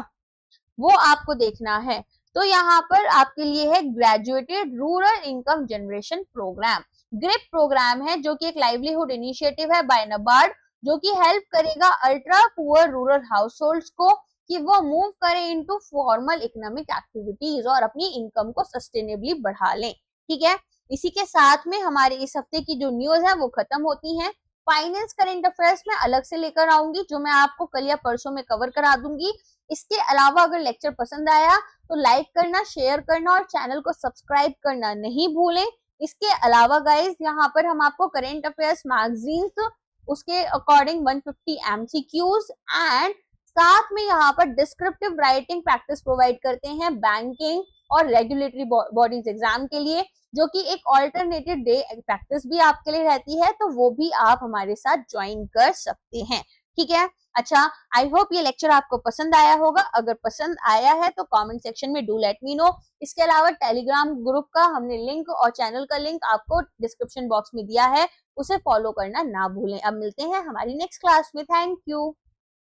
वो आपको देखना है। तो यहाँ पर आपके लिए है graduated rural income generation programme. GRIP programme है जो कि एक लाइवलीहुड इनिशिएटिव है बाय नाबार्ड जो कि हेल्प करेगा अल्ट्रा पुअर रूरल हाउसहोल्ड्स को कि वो मूव करें इनटू फॉर्मल इकोनॉमिक एक्टिविटीज और अपनी इनकम को सस्टेनेबली बढ़ा लें, ठीक है। इसी के साथ में हमारे इस हफ्ते की जो न्यूज है वो खत्म होती है। फाइनेंस करंट अफेयर्स में अलग से लेकर आऊंगी जो मैं आपको कल या परसों में कवर करा दूंगी। इसके अलावा अगर लेक्चर पसंद आया तो लाइक करना, शेयर करना और चैनल को सब्सक्राइब करना नहीं भूलें। इसके अलावा गाइज यहाँ पर हम आपको करंट अफेयर्स मैगजीन्स उसके अकॉर्डिंग 150 MCQs एंड साथ में यहाँ पर डिस्क्रिप्टिव राइटिंग प्रैक्टिस प्रोवाइड करते हैं बैंकिंग और रेगुलेटरी बॉडीज एग्जाम के लिए, जो कि एक ऑल्टरनेटिव डे प्रैक्टिस भी आपके लिए रहती है। तो वो भी आप हमारे साथ ज्वाइन कर सकते हैं, ठीक है। अच्छा, आई होप ये लेक्चर आपको पसंद आया होगा। अगर पसंद आया है तो कमेंट सेक्शन में डू लेट मी नो। इसके अलावा टेलीग्राम ग्रुप का हमने लिंक और चैनल का लिंक आपको डिस्क्रिप्शन बॉक्स में दिया है, उसे फॉलो करना ना भूलें। अब मिलते हैं हमारी नेक्स्ट क्लास में। Thank you.